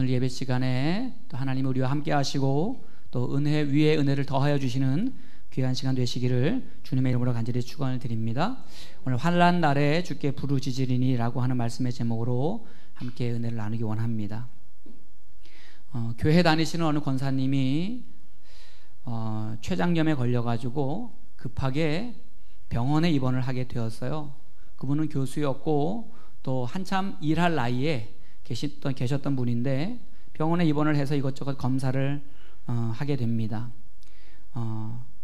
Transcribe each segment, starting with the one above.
오늘 예배 시간에 또 하나님 우리와 함께 하시고 또 은혜 위에 은혜를 더하여 주시는 귀한 시간 되시기를 주님의 이름으로 간절히 축원을 드립니다. 오늘 환난 날에 주께 부르짖으리니라고 하는 말씀의 제목으로 함께 은혜를 나누기 원합니다. 교회 다니시는 어느 권사님이 췌장염에 걸려가지고 급하게 병원에 입원을 하게 되었어요. 그분은 교수였고 또 한참 일할 나이에 계셨던 분인데 병원에 입원을 해서 이것저것 검사를 하게 됩니다.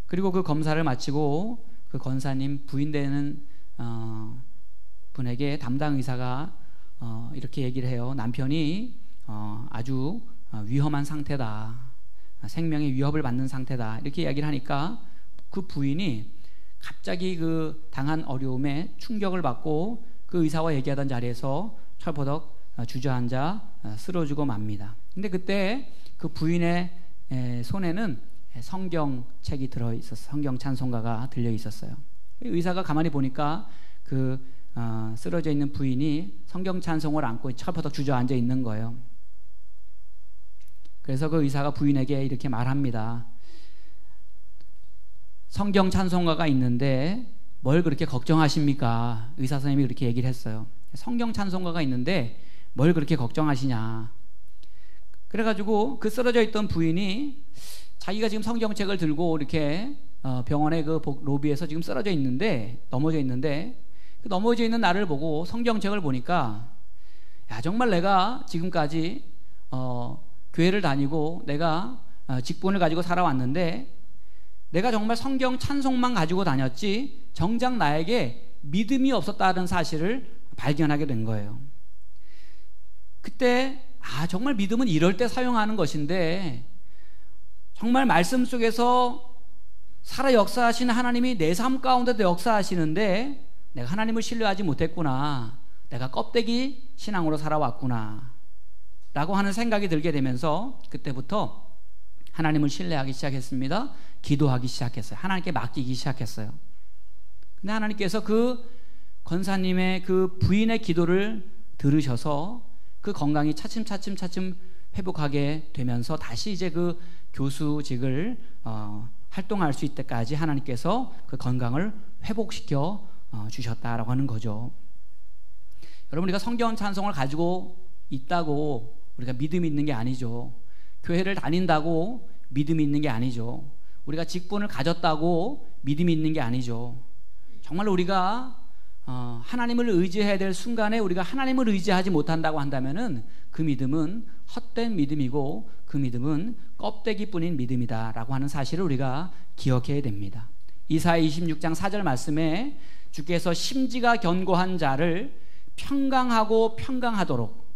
그리고 그 검사를 마치고 그 권사님 부인 되는 분에게 담당 의사가 이렇게 얘기를 해요. 남편이 아주 위험한 상태다, 생명의 위협을 받는 상태다, 이렇게 이야기를 하니까 그 부인이 갑자기 그 당한 어려움에 충격을 받고 그 의사와 얘기하던 자리에서 철버덕 주저앉아 쓰러지고 맙니다. 근데 그때 그 부인의 손에는 성경책이 들어있었어요. 성경 찬송가가 들려 있었어요. 의사가 가만히 보니까 그 쓰러져 있는 부인이 성경 찬송을 안고 철버덕 주저앉아 있는 거예요. 그래서 그 의사가 부인에게 이렇게 말합니다. 성경 찬송가가 있는데 뭘 그렇게 걱정하십니까? 의사 선생님이 그렇게 얘기를 했어요. 성경 찬송가가 있는데 뭘 그렇게 걱정하시냐? 그래가지고 그 쓰러져 있던 부인이 자기가 지금 성경책을 들고 이렇게 병원의 그 로비에서 지금 쓰러져 있는데, 넘어져 있는데, 그 넘어져 있는 나를 보고 성경책을 보니까, 야, 정말 내가 지금까지 교회를 다니고 내가 직분을 가지고 살아왔는데 내가 정말 성경 찬송만 가지고 다녔지 정작 나에게 믿음이 없었다는 사실을 발견하게 된 거예요. 그때 정말 믿음은 이럴 때 사용하는 것인데, 정말 말씀 속에서 살아 역사하시는 하나님이 내 삶 가운데도 역사하시는데 내가 하나님을 신뢰하지 못했구나, 내가 껍데기 신앙으로 살아왔구나 라고 하는 생각이 들게 되면서 그때부터 하나님을 신뢰하기 시작했습니다. 기도하기 시작했어요. 하나님께 맡기기 시작했어요. 근데 하나님께서 그 권사님의 그 부인의 기도를 들으셔서 그 건강이 차츰 회복하게 되면서 다시 이제 그 교수직을 활동할 수 있을 때까지 하나님께서 그 건강을 회복시켜 주셨다라고 하는 거죠. 여러분, 우리가 성경 찬송을 가지고 있다고 우리가 믿음이 있는 게 아니죠. 교회를 다닌다고 믿음이 있는 게 아니죠. 우리가 직분을 가졌다고 믿음이 있는 게 아니죠. 정말 우리가 하나님을 의지해야 될 순간에 우리가 하나님을 의지하지 못한다고 한다면은 그 믿음은 헛된 믿음이고 그 믿음은 껍데기뿐인 믿음이다 라고 하는 사실을 우리가 기억해야 됩니다. 이사야 26장 4절 말씀에 주께서 심지가 견고한 자를 평강하고 평강하도록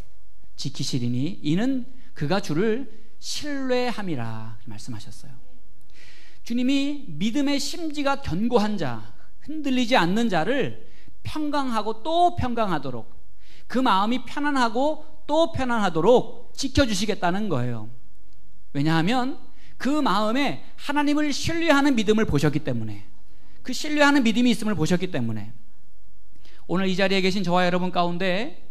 지키시리니 이는 그가 주를 신뢰함이라 말씀하셨어요. 주님이 믿음의 심지가 견고한 자, 흔들리지 않는 자를 평강하고 또 평강하도록, 그 마음이 편안하고 또 편안하도록 지켜주시겠다는 거예요. 왜냐하면 그 마음에 하나님을 신뢰하는 믿음을 보셨기 때문에, 그 신뢰하는 믿음이 있음을 보셨기 때문에. 오늘 이 자리에 계신 저와 여러분 가운데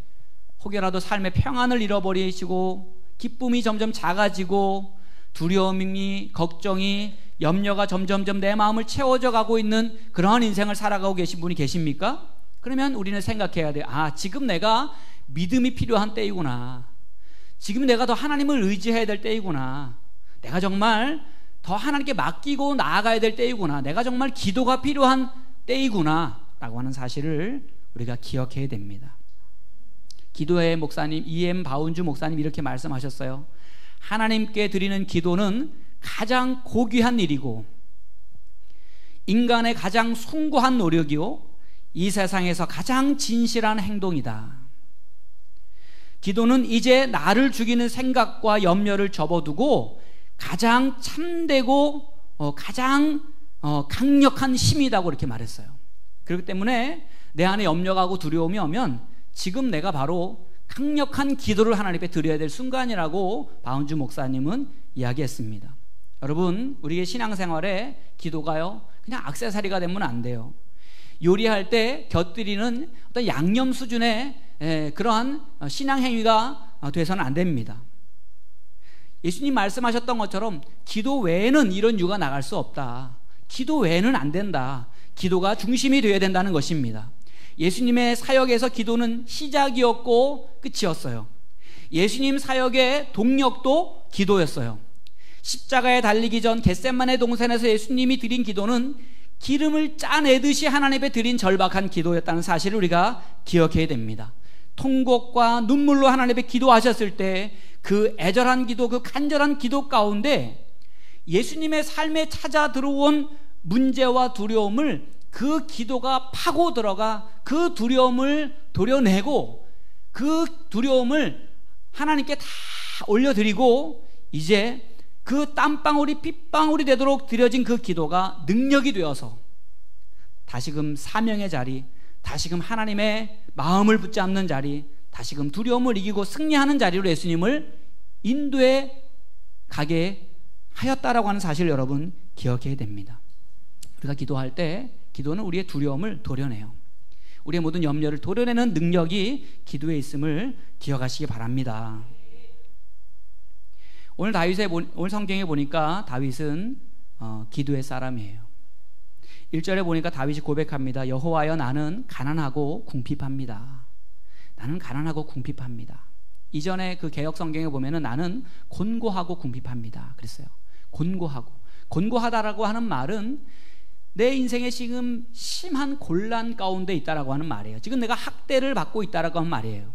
혹여라도 삶의 평안을 잃어버리시고 기쁨이 점점 작아지고 두려움이, 걱정이, 염려가 점점점 내 마음을 채워져 가고 있는 그러한 인생을 살아가고 계신 분이 계십니까? 그러면 우리는 생각해야 돼요. 지금 내가 믿음이 필요한 때이구나. 지금 내가 더 하나님을 의지해야 될 때이구나. 내가 정말 더 하나님께 맡기고 나아가야 될 때이구나. 내가 정말 기도가 필요한 때이구나 라고 하는 사실을 우리가 기억해야 됩니다. 기도의 목사님 E.M. 바운주 목사님 이렇게 말씀하셨어요. 하나님께 드리는 기도는 가장 고귀한 일이고 인간의 가장 숭고한 노력이요 이 세상에서 가장 진실한 행동이다. 기도는 이제 나를 죽이는 생각과 염려를 접어두고 가장 참되고 가장 강력한 힘이라고 이렇게 말했어요. 그렇기 때문에 내 안에 염려가 하고 두려움이 오면 지금 내가 바로 강력한 기도를 하나님 앞에 드려야 될 순간이라고 바운주 목사님은 이야기했습니다. 여러분, 우리의 신앙생활에 기도가요 그냥 액세서리가 되면 안 돼요. 요리할 때 곁들이는 어떤 양념 수준의 그러한 신앙 행위가 돼서는 안 됩니다. 예수님 말씀하셨던 것처럼 기도 외에는 이런 이유가 나갈 수 없다. 기도 외에는 안 된다. 기도가 중심이 되어야 된다는 것입니다. 예수님의 사역에서 기도는 시작이었고 끝이었어요. 예수님 사역의 동력도 기도였어요. 십자가에 달리기 전 겟세마네 동산에서 예수님이 드린 기도는 기름을 짜내듯이 하나님 앞에 드린 절박한 기도였다는 사실을 우리가 기억해야 됩니다. 통곡과 눈물로 하나님 앞에 기도하셨을 때 그 애절한 기도, 그 간절한 기도 가운데 예수님의 삶에 찾아 들어온 문제와 두려움을 그 기도가 파고 들어가 그 두려움을 도려내고 그 두려움을 하나님께 다 올려드리고 이제 그 땀방울이 핏방울이 되도록 드려진 그 기도가 능력이 되어서 다시금 사명의 자리, 다시금 하나님의 마음을 붙잡는 자리, 다시금 두려움을 이기고 승리하는 자리로 예수님을 인도에 가게 하였다라고 하는 사실을 여러분 기억해야 됩니다. 우리가 기도할 때 기도는 우리의 두려움을 도려내요. 우리의 모든 염려를 도려내는 능력이 기도에 있음을 기억하시기 바랍니다. 오늘 성경에 보니까 다윗은 기도의 사람이에요. 1절에 보니까 다윗이 고백합니다. 여호와여, 나는 가난하고 궁핍합니다. 나는 가난하고 궁핍합니다. 이전에 그 개역 성경에 보면은 나는 곤고하고 궁핍합니다 그랬어요. 곤고하다라고 하는 말은 내 인생에 지금 심한 곤란 가운데 있다라고 하는 말이에요. 지금 내가 학대를 받고 있다라고 하는 말이에요.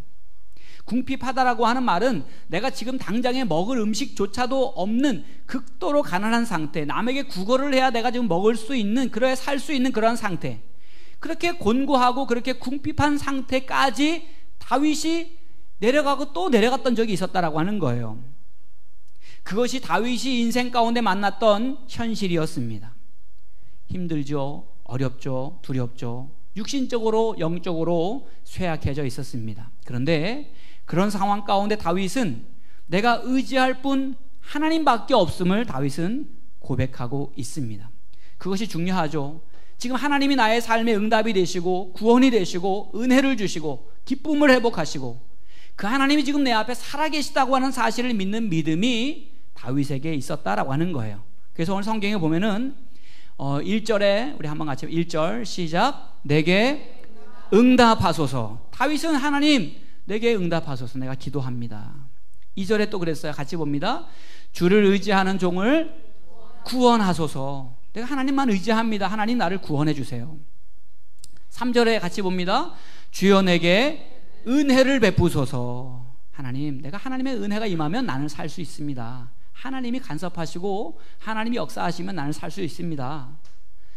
궁핍하다라고 하는 말은 내가 지금 당장에 먹을 음식조차도 없는 극도로 가난한 상태, 남에게 구걸을 해야 내가 지금 먹을 수 있는, 그래야 살 수 있는 그러한 상태, 그렇게 곤고하고 그렇게 궁핍한 상태까지 다윗이 내려가고 또 내려갔던 적이 있었다라고 하는 거예요. 그것이 다윗이 인생 가운데 만났던 현실이었습니다. 힘들죠, 어렵죠, 두렵죠, 육신적으로 영적으로 쇠약해져 있었습니다. 그런데 그런 상황 가운데 다윗은 내가 의지할 분 하나님밖에 없음을 다윗은 고백하고 있습니다. 그것이 중요하죠. 지금 하나님이 나의 삶의 응답이 되시고 구원이 되시고 은혜를 주시고 기쁨을 회복하시고 그 하나님이 지금 내 앞에 살아계시다고 하는 사실을 믿는 믿음이 다윗에게 있었다라고 하는 거예요. 그래서 오늘 성경에 보면은 1절에 우리 한번 같이 1절 시작. 내게 응답하소서. 다윗은 하나님 내게 응답하소서, 내가 기도합니다. 2절에 또 그랬어요. 같이 봅니다. 주를 의지하는 종을 구원하소서. 내가 하나님만 의지합니다. 하나님 나를 구원해 주세요. 3절에 같이 봅니다. 주여 내게 은혜를 베푸소서. 하나님, 내가 하나님의 은혜가 임하면 나는 살 수 있습니다. 하나님이 간섭하시고 하나님이 역사하시면 나는 살 수 있습니다.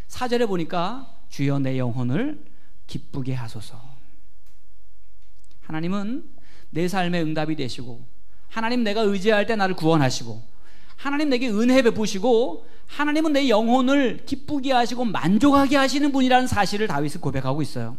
4절에 보니까 주여 내 영혼을 기쁘게 하소서. 하나님은 내 삶의 응답이 되시고, 하나님 내가 의지할 때 나를 구원하시고, 하나님 내게 은혜 베푸시고, 하나님은 내 영혼을 기쁘게 하시고 만족하게 하시는 분이라는 사실을 다윗은 고백하고 있어요.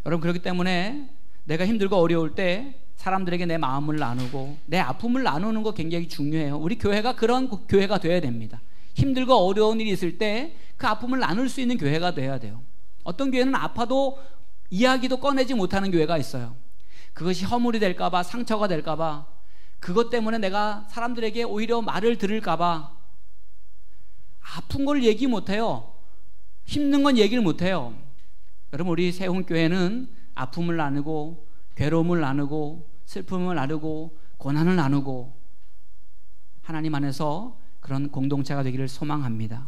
여러분, 그렇기 때문에 내가 힘들고 어려울 때 사람들에게 내 마음을 나누고 내 아픔을 나누는 거 굉장히 중요해요. 우리 교회가 그런 교회가 되어야 됩니다. 힘들고 어려운 일이 있을 때 그 아픔을 나눌 수 있는 교회가 되어야 돼요. 어떤 교회는 아파도 이야기도 꺼내지 못하는 교회가 있어요. 그것이 허물이 될까봐, 상처가 될까봐, 그것 때문에 내가 사람들에게 오히려 말을 들을까봐 아픈 걸 얘기 못해요. 힘든 건 얘기를 못해요. 여러분, 우리 세훈교회는 아픔을 나누고 괴로움을 나누고 슬픔을 나누고 고난을 나누고 하나님 안에서 그런 공동체가 되기를 소망합니다.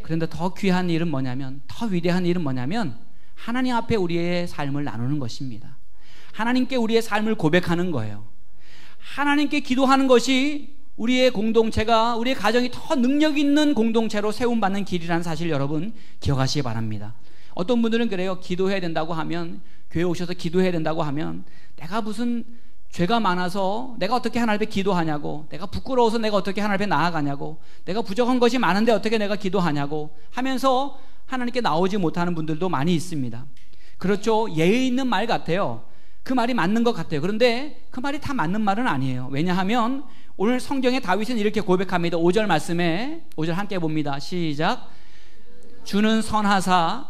그런데 더 귀한 일은 뭐냐면, 더 위대한 일은 뭐냐면 하나님 앞에 우리의 삶을 나누는 것입니다. 하나님께 우리의 삶을 고백하는 거예요. 하나님께 기도하는 것이 우리의 공동체가, 우리의 가정이 더 능력 있는 공동체로 세움받는 길이라는 사실 여러분 기억하시기 바랍니다. 어떤 분들은 그래요. 기도해야 된다고 하면, 교회 오셔서 기도해야 된다고 하면 내가 무슨 죄가 많아서 내가 어떻게 하나님 앞에 기도하냐고, 내가 부끄러워서 내가 어떻게 하나님 앞에 나아가냐고, 내가 부족한 것이 많은데 어떻게 내가 기도하냐고 하면서 하나님께 나오지 못하는 분들도 많이 있습니다. 그렇죠. 예의 있는 말 같아요. 그 말이 맞는 것 같아요. 그런데 그 말이 다 맞는 말은 아니에요. 왜냐하면 오늘 성경에 다윗은 이렇게 고백합니다. 5절 말씀에 5절 함께 봅니다. 시작. 주는 선하사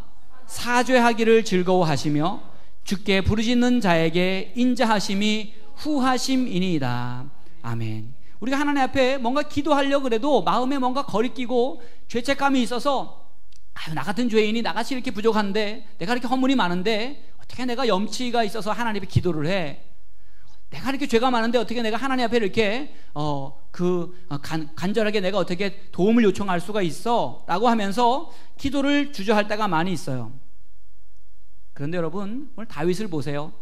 사죄하기를 즐거워하시며 주께 부르짖는 자에게 인자하심이 후하심이니이다. 아멘. 우리가 하나님 앞에 뭔가 기도하려고 그래도 마음에 뭔가 거리끼고 죄책감이 있어서 아유, 나 같은 죄인이 나같이 이렇게 부족한데, 내가 이렇게 허물이 많은데 어떻게 내가 염치가 있어서 하나님 앞에 기도를 해? 내가 이렇게 죄가 많은데 어떻게 내가 하나님 앞에 이렇게 간절하게 내가 어떻게 도움을 요청할 수가 있어? 라고 하면서 기도를 주저할 때가 많이 있어요. 그런데 여러분, 오늘 다윗을 보세요.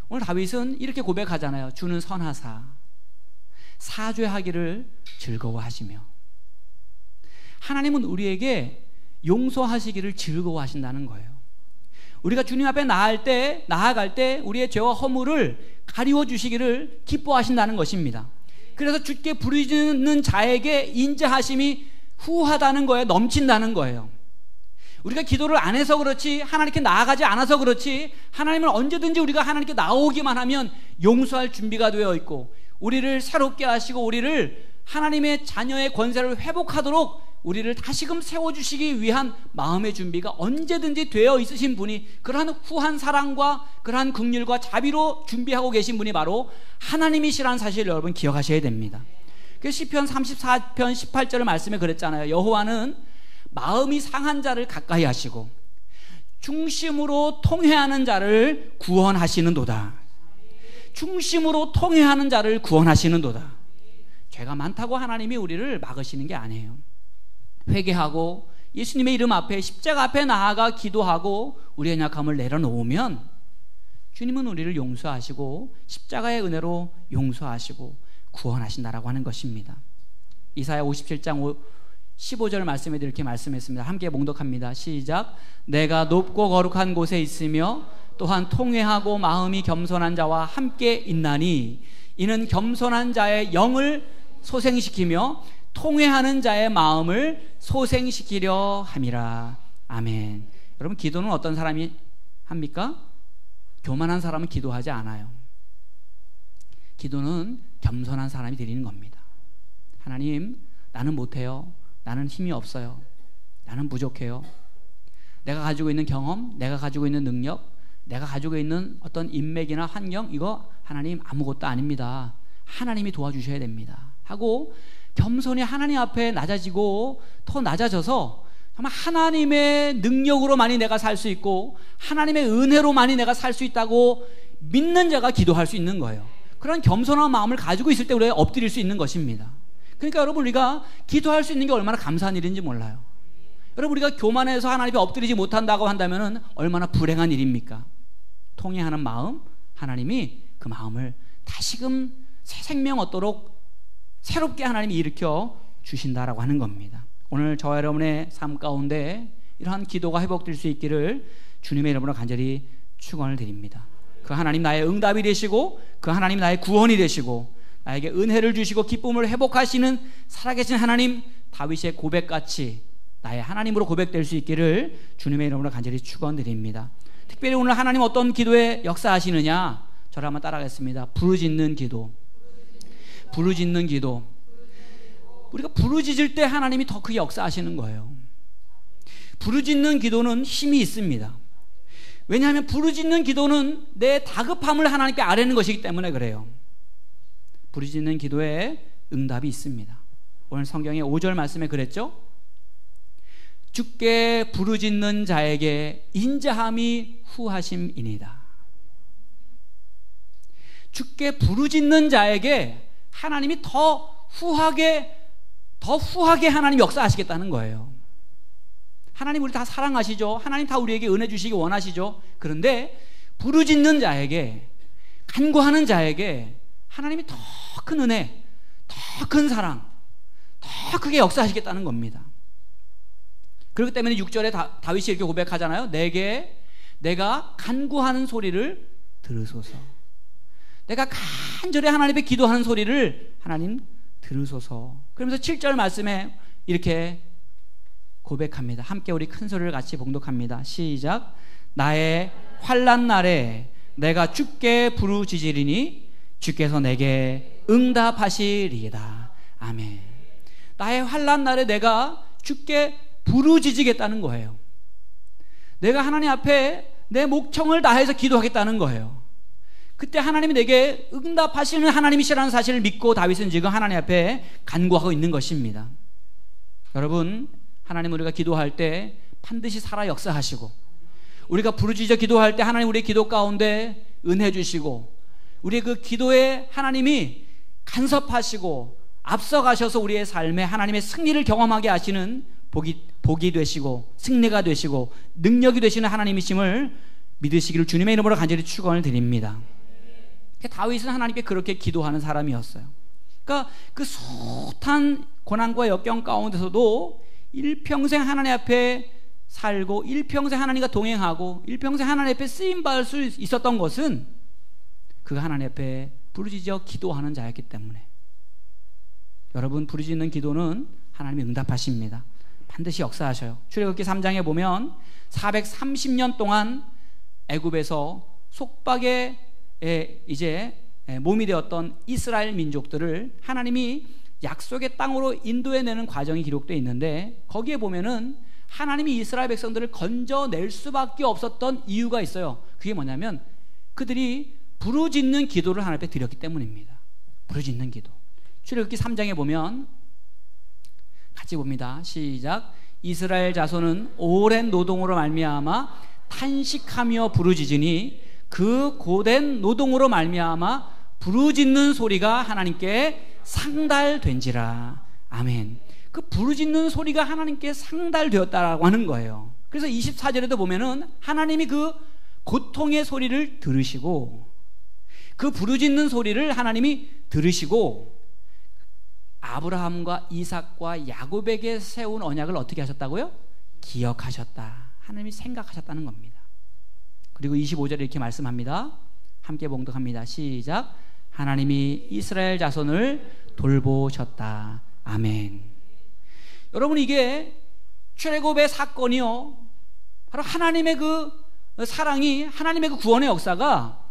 오늘 다윗은 이렇게 고백하잖아요. 주는 선하사 사죄하기를 즐거워하시며. 하나님은 우리에게 용서하시기를 즐거워하신다는 거예요. 우리가 주님 앞에 나아갈 때 우리의 죄와 허물을 가리워 주시기를 기뻐하신다는 것입니다. 그래서 주께 부르짖는 자에게 인자하심이 후하다는 거예요. 넘친다는 거예요. 우리가 기도를 안 해서 그렇지, 하나님께 나아가지 않아서 그렇지, 하나님은 언제든지 우리가 하나님께 나오기만 하면 용서할 준비가 되어 있고, 우리를 새롭게 하시고 우리를 하나님의 자녀의 권세를 회복하도록 우리를 다시금 세워주시기 위한 마음의 준비가 언제든지 되어 있으신 분이, 그러한 후한 사랑과 그러한 긍휼과 자비로 준비하고 계신 분이 바로 하나님이시라는 사실을 여러분 기억하셔야 됩니다. 그래서 시편 34편 18절 말씀에 그랬잖아요. 여호와는 마음이 상한 자를 가까이 하시고 중심으로 통회하는 자를 구원하시는도다. 중심으로 통회하는 자를 구원하시는도다. 죄가 많다고 하나님이 우리를 막으시는 게 아니에요. 회개하고 예수님의 이름 앞에 십자가 앞에 나아가 기도하고 우리의 연약함을 내려놓으면 주님은 우리를 용서하시고 십자가의 은혜로 용서하시고 구원하신다라고 하는 것입니다. 이사야 57장 15절 말씀에 이렇게 말씀했습니다. 함께 봉독합니다. 시작. 내가 높고 거룩한 곳에 있으며 또한 통회하고 마음이 겸손한 자와 함께 있나니 이는 겸손한 자의 영을 소생시키며 통회하는 자의 마음을 소생시키려 함이라. 아멘. 여러분, 기도는 어떤 사람이 합니까? 교만한 사람은 기도하지 않아요. 기도는 겸손한 사람이 드리는 겁니다. 하나님, 나는 못해요. 나는 힘이 없어요. 나는 부족해요. 내가 가지고 있는 경험, 내가 가지고 있는 능력, 내가 가지고 있는 어떤 인맥이나 환경, 이거 하나님 아무것도 아닙니다. 하나님이 도와주셔야 됩니다. 하고 겸손히 하나님 앞에 낮아지고 더 낮아져서 정말 하나님의 능력으로만이 내가 살 수 있고 하나님의 은혜로만이 내가 살 수 있다고 믿는 자가 기도할 수 있는 거예요. 그런 겸손한 마음을 가지고 있을 때 우리가 엎드릴 수 있는 것입니다. 그러니까 여러분, 우리가 기도할 수 있는 게 얼마나 감사한 일인지 몰라요. 여러분, 우리가 교만해서 하나님 앞에 엎드리지 못한다고 한다면 얼마나 불행한 일입니까? 통회하는 마음, 하나님이 그 마음을 다시금 새 생명 얻도록 새롭게 하나님이 일으켜 주신다라고 하는 겁니다. 오늘 저와 여러분의 삶 가운데 이러한 기도가 회복될 수 있기를 주님의 이름으로 간절히 축원을 드립니다. 그 하나님 나의 응답이 되시고 그 하나님 나의 구원이 되시고 나에게 은혜를 주시고 기쁨을 회복하시는 살아계신 하나님, 다윗의 고백같이 나의 하나님으로 고백될 수 있기를 주님의 이름으로 간절히 축원드립니다. 특별히 오늘 하나님 어떤 기도에 역사하시느냐, 저를 한번 따라가겠습니다. 부르짖는 기도. 부르짖는 기도. 우리가 부르짖을 때 하나님이 더 크게 역사하시는 거예요. 부르짖는 기도는 힘이 있습니다. 왜냐하면 부르짖는 기도는 내 다급함을 하나님께 아뢰는 것이기 때문에 그래요. 부르짖는 기도에 응답이 있습니다. 오늘 성경의 5절 말씀에 그랬죠? 주께 부르짖는 자에게 인자함이 후하심이니이다. 주께 부르짖는 자에게 하나님이 더 후하게 하나님 역사하시겠다는 거예요. 하나님 우리 다 사랑하시죠. 하나님 다 우리에게 은혜 주시기 원하시죠. 그런데 부르짖는 자에게, 간구하는 자에게 하나님이 더 큰 은혜, 더 큰 사랑, 더 크게 역사하시겠다는 겁니다. 그렇기 때문에 6절에 다윗이 이렇게 고백하잖아요. 내가 간구하는 소리를 들으소서. 내가 간절히 하나님께 기도하는 소리를 하나님 들으소서. 그러면서 7절 말씀에 이렇게 고백합니다. 함께 우리 큰 소리를 같이 봉독합니다. 시작. 나의 환난 날에 내가 주께 부르짖으리니 주께서 내게 응답하시리이다. 아멘. 나의 환난 날에 내가 주께 부르짖으겠다는 거예요. 내가 하나님 앞에 내 목청을 다해서 기도하겠다는 거예요. 그때 하나님이 내게 응답하시는 하나님이시라는 사실을 믿고 다윗은 지금 하나님 앞에 간구하고 있는 것입니다. 여러분, 하나님 우리가 기도할 때 반드시 살아 역사하시고, 우리가 부르짖어 기도할 때 하나님 우리의 기도 가운데 은혜 주시고, 우리의 그 기도에 하나님이 간섭하시고 앞서가셔서 우리의 삶에 하나님의 승리를 경험하게 하시는 복이 되시고 승리가 되시고 능력이 되시는 하나님이심을 믿으시기를 주님의 이름으로 간절히 축원을 드립니다. 다윗은 하나님께 그렇게 기도하는 사람이었어요. 그러니까 그 숱한 고난과 역경 가운데서도 일평생 하나님 앞에 살고 일평생 하나님과 동행하고 일평생 하나님 앞에 쓰임받을 수 있었던 것은 그 하나님 앞에 부르짖어 기도하는 자였기 때문에. 여러분, 부르짖는 기도는 하나님이 응답하십니다. 반드시 역사하셔요. 출애굽기 3장에 보면 430년 동안 애굽에서 속박에 이제 몸이 되었던 이스라엘 민족들을 하나님이 약속의 땅으로 인도해내는 과정이 기록되어 있는데, 거기에 보면은 하나님이 이스라엘 백성들을 건져낼 수밖에 없었던 이유가 있어요. 그게 뭐냐면 그들이 부르짖는 기도를 하나님 앞에 드렸기 때문입니다. 부르짖는 기도. 출애굽기 3장에 보면 같이 봅니다. 시작. 이스라엘 자손은 오랜 노동으로 말미암아 탄식하며 부르짖으니 그 고된 노동으로 말미암아 부르짖는 소리가 하나님께 상달된지라. 아멘. 그 부르짖는 소리가 하나님께 상달되었다라고 하는 거예요. 그래서 24절에도 보면은 하나님이 그 고통의 소리를 들으시고, 그 부르짖는 소리를 하나님이 들으시고 아브라함과 이삭과 야곱에게 세운 언약을 어떻게 하셨다고요? 기억하셨다. 하나님이 생각하셨다는 겁니다. 그리고 25절에 이렇게 말씀합니다. 함께 봉독합니다. 시작. 하나님이 이스라엘 자손을 돌보셨다. 아멘. 여러분, 이게 출애굽의 사건이요, 바로 하나님의 그 사랑이, 하나님의 그 구원의 역사가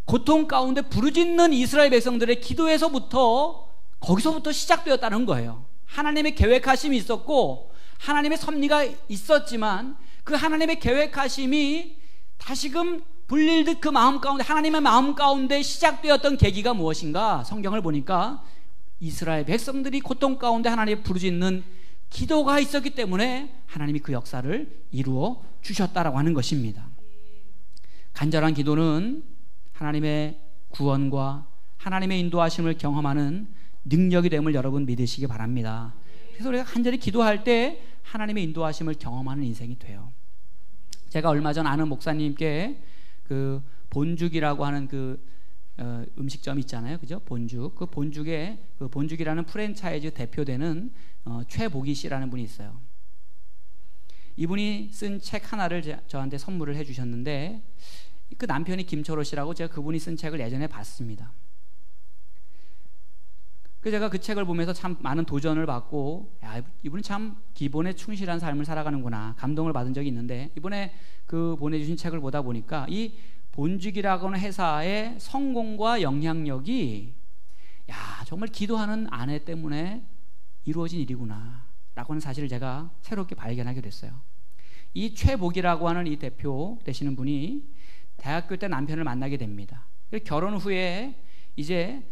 고통 가운데 부르짖는 이스라엘 백성들의 기도에서부터, 거기서부터 시작되었다는 거예요. 하나님의 계획하심이 있었고 하나님의 섭리가 있었지만 그 하나님의 계획하심이 다시금 불릴듯 그 마음 가운데, 하나님의 마음 가운데 시작되었던 계기가 무엇인가? 성경을 보니까 이스라엘 백성들이 고통 가운데 하나님의 부르짖는 기도가 있었기 때문에 하나님이 그 역사를 이루어 주셨다라고 하는 것입니다. 간절한 기도는 하나님의 구원과 하나님의 인도하심을 경험하는 능력이 됨을 여러분 믿으시기 바랍니다. 그래서 우리가 간절히 기도할 때 하나님의 인도하심을 경험하는 인생이 돼요. 제가 얼마 전 아는 목사님께 그 본죽이라고 하는 그 음식점 있잖아요, 그죠? 본죽. 그 본죽에 그 본죽이라는 프랜차이즈 대표되는 최보기 씨라는 분이 있어요. 이분이 쓴 책 하나를 저한테 선물을 해주셨는데, 그 남편이 김철호 씨라고, 제가 그분이 쓴 책을 예전에 봤습니다. 그래서 제가 그 책을 보면서 참 많은 도전을 받고, 야, 이분은 참 기본에 충실한 삶을 살아가는구나, 감동을 받은 적이 있는데, 이번에 그 보내주신 책을 보다 보니까 이 본죽이라고 하는 회사의 성공과 영향력이, 야, 정말 기도하는 아내 때문에 이루어진 일이구나 라고 하는 사실을 제가 새롭게 발견하게 됐어요. 이 최복이라고 하는 이 대표 되시는 분이 대학교 때 남편을 만나게 됩니다. 결혼 후에 이제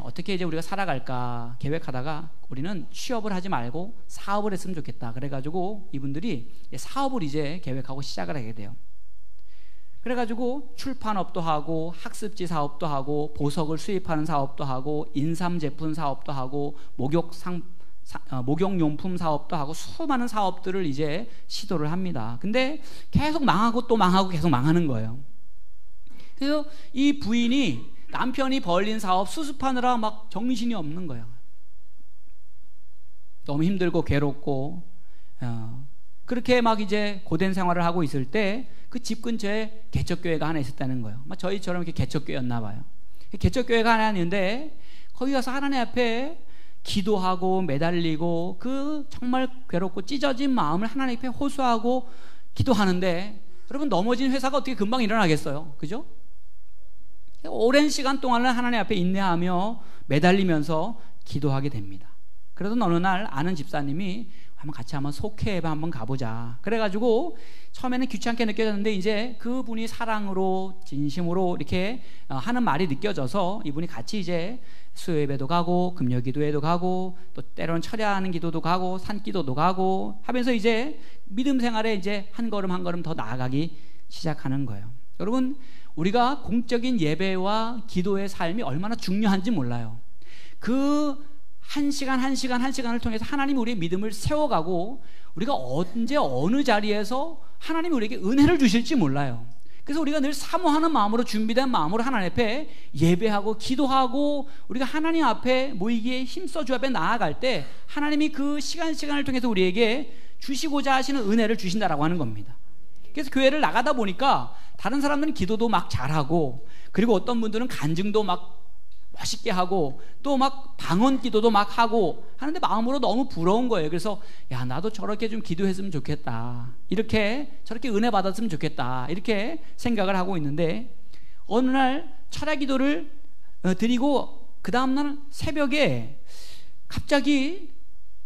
어떻게 이제 우리가 살아갈까 계획하다가 우리는 취업을 하지 말고 사업을 했으면 좋겠다. 그래가지고 이분들이 사업을 이제 계획하고 시작을 하게 돼요. 그래가지고 출판업도 하고 학습지 사업도 하고 보석을 수입하는 사업도 하고 인삼 제품 사업도 하고 목욕용품 사업도 하고 수많은 사업들을 이제 시도를 합니다. 근데 계속 망하고 또 망하고 계속 망하는 거예요. 그래서 이 부인이 남편이 벌린 사업 수습하느라 막 정신이 없는 거예요. 너무 힘들고 괴롭고 그렇게 막 이제 고된 생활을 하고 있을 때 그 집 근처에 개척교회가 하나 있었다는 거예요. 막 저희처럼 이렇게 개척교회였나 봐요. 개척교회가 하나 있는데 거기 가서 하나님 앞에 기도하고 매달리고 그 정말 괴롭고 찢어진 마음을 하나님 앞에 호소하고 기도하는데, 여러분, 넘어진 회사가 어떻게 금방 일어나겠어요? 그죠? 오랜 시간 동안은 하나님 앞에 인내하며 매달리면서 기도하게 됩니다. 그래도 어느 날 아는 집사님이 한번 속회에 한번 가보자. 그래가지고 처음에는 귀찮게 느껴졌는데 이제 그분이 사랑으로 진심으로 이렇게 하는 말이 느껴져서 이분이 같이 이제 수요예배도 가고 금요기도회도 가고 또 때로는 철야하는 기도도 가고 산기도도 가고 하면서 이제 믿음 생활에 이제 한 걸음 한 걸음 더 나아가기 시작하는 거예요. 여러분, 우리가 공적인 예배와 기도의 삶이 얼마나 중요한지 몰라요. 그 한 시간을 통해서 하나님이 우리의 믿음을 세워가고 우리가 언제 어느 자리에서 하나님이 우리에게 은혜를 주실지 몰라요. 그래서 우리가 늘 사모하는 마음으로, 준비된 마음으로 하나님 앞에 예배하고 기도하고 우리가 하나님 앞에 모이기에 힘써 주 앞에 나아갈 때 하나님이 그 시간을 통해서 우리에게 주시고자 하시는 은혜를 주신다라고 하는 겁니다. 그래서 교회를 나가다 보니까 다른 사람들은 기도도 막 잘하고, 그리고 어떤 분들은 간증도 막 멋있게 하고, 또 막 방언 기도도 막 하고 하는데 마음으로 너무 부러운 거예요. 그래서 야, 나도 저렇게 좀 기도했으면 좋겠다, 이렇게 저렇게 은혜 받았으면 좋겠다, 이렇게 생각을 하고 있는데, 어느 날 철야 기도를 드리고 그 다음날 새벽에 갑자기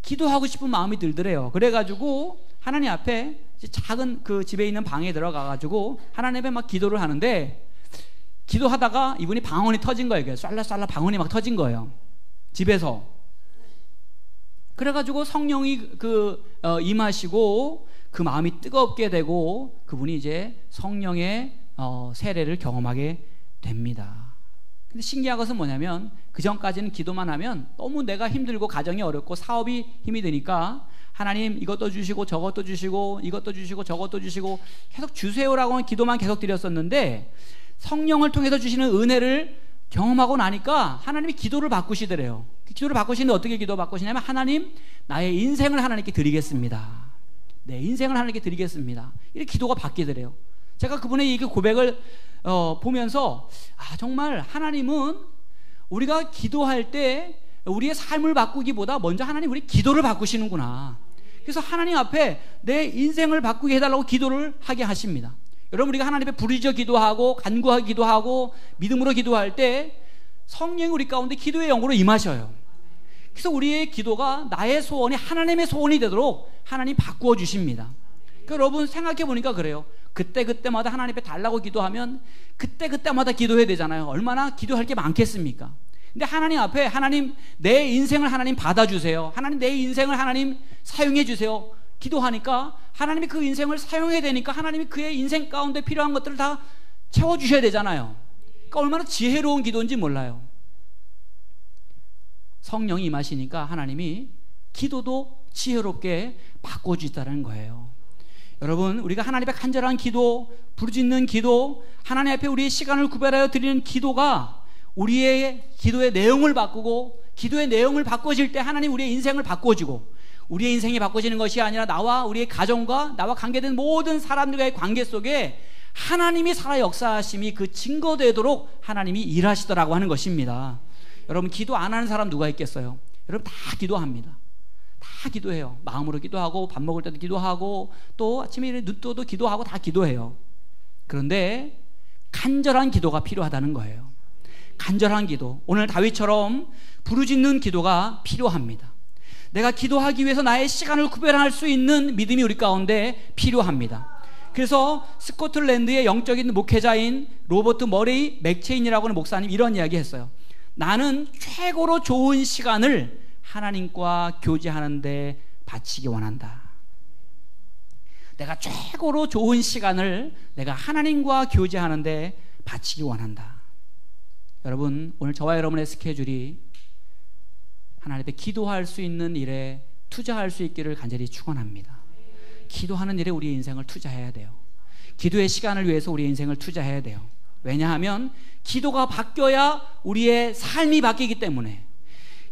기도하고 싶은 마음이 들더래요. 그래가지고 하나님 앞에 작은 그 집에 있는 방에 들어가가지고 하나님 앞에 막 기도를 하는데, 기도하다가 이분이 방언이 터진 거예요. 쌀라쌀라 방언이 막 터진 거예요, 집에서. 그래가지고 성령이 임하시고 그 마음이 뜨겁게 되고 그분이 이제 성령의 세례를 경험하게 됩니다. 근데 신기한 것은 뭐냐면, 그 전까지는 기도만 하면 너무 내가 힘들고 가정이 어렵고 사업이 힘이 드니까 하나님 이것도 주시고 저것도 주시고 이것도 주시고 저것도 주시고 계속 주세요라고 하는 기도만 계속 드렸었는데, 성령을 통해서 주시는 은혜를 경험하고 나니까 하나님이 기도를 바꾸시더래요. 기도를 바꾸시는데 어떻게 기도 바꾸시냐면, 하나님, 나의 인생을 하나님께 드리겠습니다. 내 인생을 하나님께 드리겠습니다. 이렇게 기도가 바뀌더래요. 제가 그분의 이 고백을 보면서 정말 하나님은 우리가 기도할 때 우리의 삶을 바꾸기보다 먼저 하나님 우리 기도를 바꾸시는구나. 그래서 하나님 앞에 내 인생을 바꾸게 해달라고 기도를 하게 하십니다. 여러분, 우리가 하나님 앞에 부르짖어 기도하고 간구하기 기도하고 믿음으로 기도할 때 성령이 우리 가운데 기도의 영으로 임하셔요. 그래서 우리의 기도가 나의 소원이 하나님의 소원이 되도록 하나님 바꾸어 주십니다. 그러니까 여러분, 생각해 보니까 그래요. 그때마다 하나님 앞에 달라고 기도하면 그때마다 기도해야 되잖아요. 얼마나 기도할 게 많겠습니까? 근데 하나님 앞에, 하나님 내 인생을 하나님 받아주세요, 하나님 내 인생을 하나님 사용해 주세요, 기도하니까 하나님이 그 인생을 사용해야 되니까 하나님이 그의 인생 가운데 필요한 것들을 다 채워주셔야 되잖아요. 그러니까 얼마나 지혜로운 기도인지 몰라요. 성령이 임하시니까 하나님이 기도도 지혜롭게 바꿔주시다는 거예요. 여러분, 우리가 하나님 앞에 간절한 기도, 부르짖는 기도, 하나님 앞에 우리의 시간을 구별하여 드리는 기도가 우리의 기도의 내용을 바꾸고, 기도의 내용을 바꿔질 때 하나님 우리의 인생을 바꿔주고, 우리의 인생이 바꿔지는 것이 아니라 나와 우리의 가정과 나와 관계된 모든 사람들과의 관계 속에 하나님이 살아 역사하심이 그 증거되도록 하나님이 일하시더라고 하는 것입니다. 여러분, 기도 안 하는 사람 누가 있겠어요? 여러분, 다 기도합니다. 다 기도해요. 마음으로 기도하고, 밥 먹을 때도 기도하고, 또 아침에 눈 떠도 기도하고, 다 기도해요. 그런데 간절한 기도가 필요하다는 거예요. 간절한 기도. 오늘 다윗처럼 부르짖는 기도가 필요합니다. 내가 기도하기 위해서 나의 시간을 구별할 수 있는 믿음이 우리 가운데 필요합니다. 그래서 스코틀랜드의 영적인 목회자인 로버트 머레이 맥체인이라고 하는 목사님 이런 이야기 했어요. 나는 최고로 좋은 시간을 하나님과 교제하는데 바치기 원한다. 내가 최고로 좋은 시간을 내가 하나님과 교제하는데 바치기 원한다. 여러분, 오늘 저와 여러분의 스케줄이 하나님 앞에 기도할 수 있는 일에 투자할 수 있기를 간절히 축원합니다. 기도하는 일에 우리의 인생을 투자해야 돼요. 기도의 시간을 위해서 우리의 인생을 투자해야 돼요. 왜냐하면 기도가 바뀌어야 우리의 삶이 바뀌기 때문에,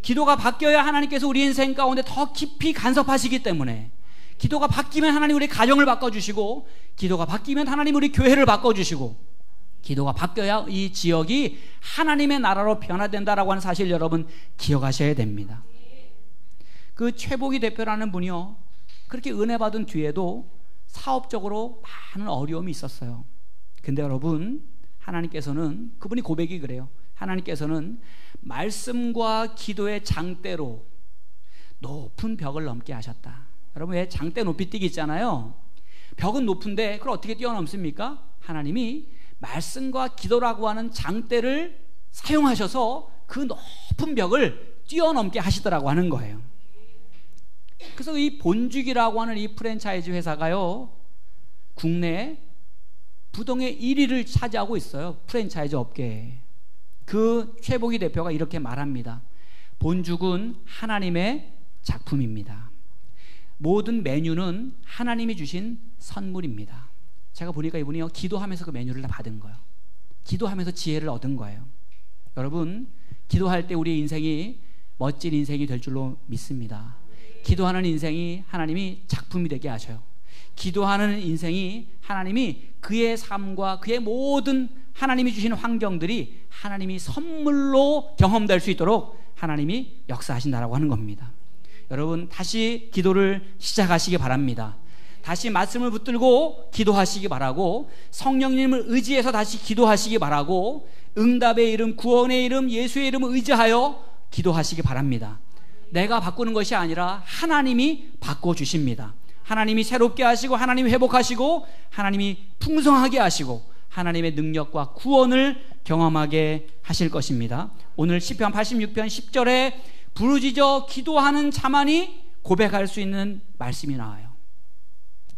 기도가 바뀌어야 하나님께서 우리 인생 가운데 더 깊이 간섭하시기 때문에, 기도가 바뀌면 하나님 우리 가정을 바꿔주시고, 기도가 바뀌면 하나님 우리 교회를 바꿔주시고, 기도가 바뀌어야 이 지역이 하나님의 나라로 변화된다라고 하는 사실 여러분 기억하셔야 됩니다. 그 최복이 대표라는 분이요, 그렇게 은혜 받은 뒤에도 사업적으로 많은 어려움이 있었어요. 근데 여러분, 하나님께서는, 그분이 고백이 그래요. 하나님께서는 말씀과 기도의 장대로 높은 벽을 넘게 하셨다. 여러분 왜 장대 높이 뛰기 있잖아요. 벽은 높은데 그걸 어떻게 뛰어넘습니까? 하나님이 말씀과 기도라고 하는 장대를 사용하셔서 그 높은 벽을 뛰어넘게 하시더라고 하는 거예요. 그래서 이 본죽이라고 하는 이 프랜차이즈 회사가요, 국내 부동의 1위를 차지하고 있어요. 프랜차이즈 업계에. 그 최복희 대표가 이렇게 말합니다. 본죽은 하나님의 작품입니다. 모든 메뉴는 하나님이 주신 선물입니다. 제가 보니까 이분이요, 기도하면서 그 메뉴를 다 받은 거예요. 기도하면서 지혜를 얻은 거예요. 여러분, 기도할 때 우리의 인생이 멋진 인생이 될 줄로 믿습니다. 기도하는 인생이 하나님이 작품이 되게 하셔요. 기도하는 인생이 하나님이 그의 삶과 그의 모든 하나님이 주신 환경들이 하나님이 선물로 경험될 수 있도록 하나님이 역사하신다라고 하는 겁니다. 여러분, 다시 기도를 시작하시기 바랍니다. 다시 말씀을 붙들고 기도하시기 바라고, 성령님을 의지해서 다시 기도하시기 바라고, 응답의 이름, 구원의 이름, 예수의 이름을 의지하여 기도하시기 바랍니다. 내가 바꾸는 것이 아니라 하나님이 바꿔주십니다. 하나님이 새롭게 하시고, 하나님이 회복하시고, 하나님이 풍성하게 하시고, 하나님의 능력과 구원을 경험하게 하실 것입니다. 오늘 시편 86편 10절에 부르짖어 기도하는 자만이 고백할 수 있는 말씀이 나와요.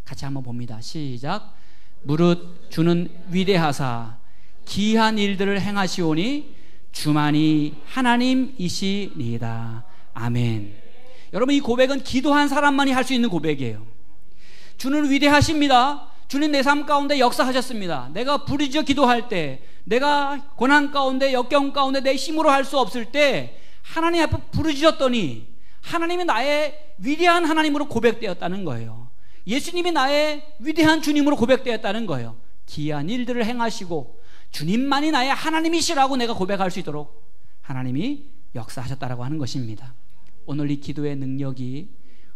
같이 한번 봅니다. 시작. 무릇 주는 위대하사 기이한 일들을 행하시오니 주만이 하나님이시니이다. 아멘. 여러분, 이 고백은 기도한 사람만이 할 수 있는 고백이에요. 주는 위대하십니다. 주님 내 삶 가운데 역사하셨습니다. 내가 부르짖어 기도할 때, 내가 고난 가운데, 역경 가운데 내 힘으로 할 수 없을 때 하나님 앞에 부르짖었더니 하나님이 나의 위대한 하나님으로 고백되었다는 거예요. 예수님이 나의 위대한 주님으로 고백되었다는 거예요. 기이한 일들을 행하시고 주님만이 나의 하나님이시라고 내가 고백할 수 있도록 하나님이 역사하셨다라고 하는 것입니다. 오늘 이 기도의 능력이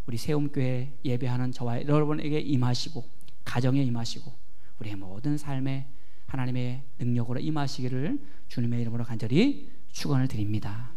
우리 세움교회 예배하는 저와 여러분에게 임하시고, 가정에 임하시고, 우리의 모든 삶에 하나님의 능력으로 임하시기를 주님의 이름으로 간절히 축원을 드립니다.